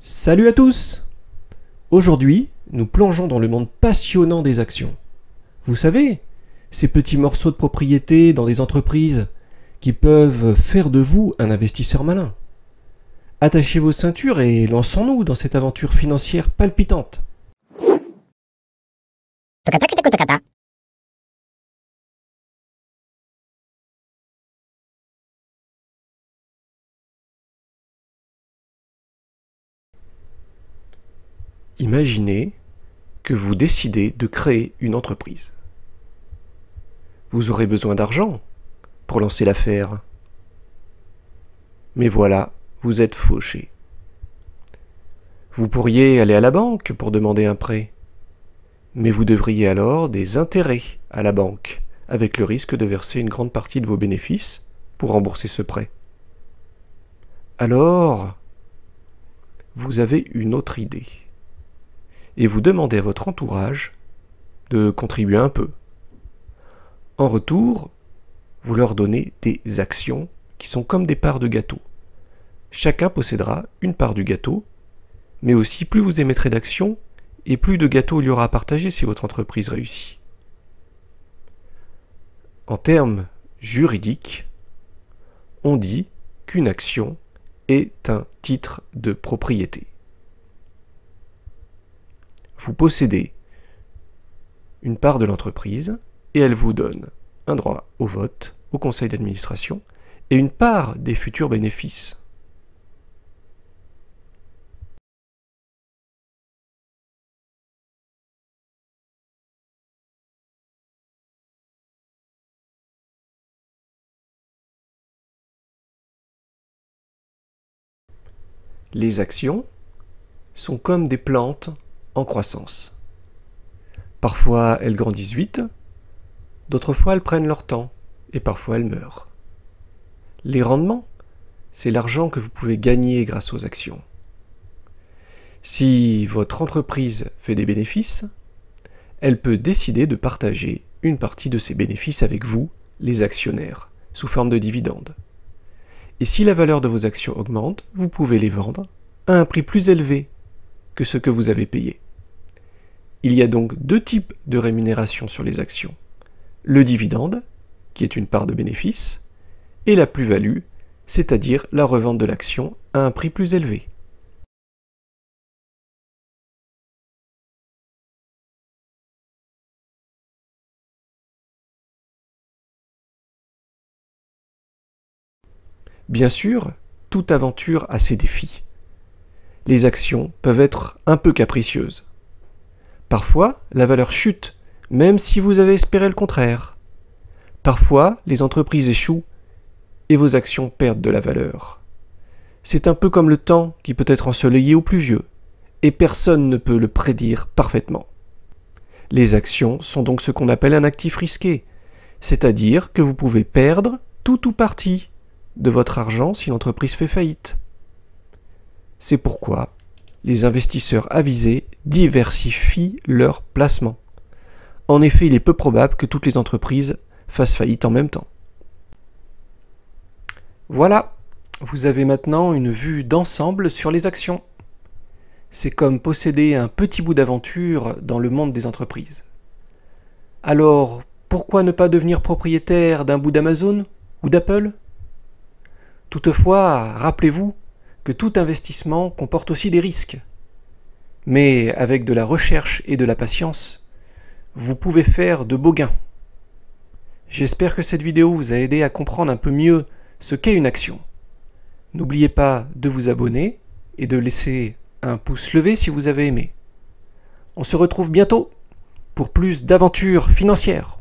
Salut à tous! Aujourd'hui, nous plongeons dans le monde passionnant des actions. Vous savez, ces petits morceaux de propriété dans des entreprises qui peuvent faire de vous un investisseur malin. Attachez vos ceintures et lançons-nous dans cette aventure financière palpitante. Imaginez que vous décidez de créer une entreprise. Vous aurez besoin d'argent pour lancer l'affaire. Mais voilà, vous êtes fauché. Vous pourriez aller à la banque pour demander un prêt. Mais vous devriez alors des intérêts à la banque, avec le risque de verser une grande partie de vos bénéfices pour rembourser ce prêt. Alors, vous avez une autre idée. Et vous demandez à votre entourage de contribuer un peu. En retour, vous leur donnez des actions qui sont comme des parts de gâteau. Chacun possédera une part du gâteau, mais aussi plus vous émettrez d'actions, et plus de gâteaux il y aura à partager si votre entreprise réussit. En termes juridiques, on dit qu'une action est un titre de propriété. Vous possédez une part de l'entreprise et elle vous donne un droit au vote, au conseil d'administration et une part des futurs bénéfices. Les actions sont comme des plantes en croissance. Parfois elles grandissent vite, d'autres fois elles prennent leur temps et parfois elles meurent. Les rendements, c'est l'argent que vous pouvez gagner grâce aux actions. Si votre entreprise fait des bénéfices, elle peut décider de partager une partie de ces bénéfices avec vous, les actionnaires, sous forme de dividendes. Et si la valeur de vos actions augmente, vous pouvez les vendre à un prix plus élevé que ce que vous avez payé. Il y a donc deux types de rémunération sur les actions. Le dividende, qui est une part de bénéfice, et la plus-value, c'est-à-dire la revente de l'action à un prix plus élevé. Bien sûr, toute aventure a ses défis. Les actions peuvent être un peu capricieuses. Parfois, la valeur chute, même si vous avez espéré le contraire. Parfois, les entreprises échouent et vos actions perdent de la valeur. C'est un peu comme le temps qui peut être ensoleillé ou pluvieux, et personne ne peut le prédire parfaitement. Les actions sont donc ce qu'on appelle un actif risqué, c'est-à-dire que vous pouvez perdre tout ou partie de votre argent si l'entreprise fait faillite. C'est pourquoi les investisseurs avisés diversifient leurs placements. En effet, il est peu probable que toutes les entreprises fassent faillite en même temps. Voilà, vous avez maintenant une vue d'ensemble sur les actions. C'est comme posséder un petit bout d'aventure dans le monde des entreprises. Alors, pourquoi ne pas devenir propriétaire d'un bout d'Amazon ou d'Apple? Toutefois, rappelez-vous que tout investissement comporte aussi des risques. Mais avec de la recherche et de la patience, vous pouvez faire de beaux gains. J'espère que cette vidéo vous a aidé à comprendre un peu mieux ce qu'est une action. N'oubliez pas de vous abonner et de laisser un pouce levé si vous avez aimé. On se retrouve bientôt pour plus d'aventures financières.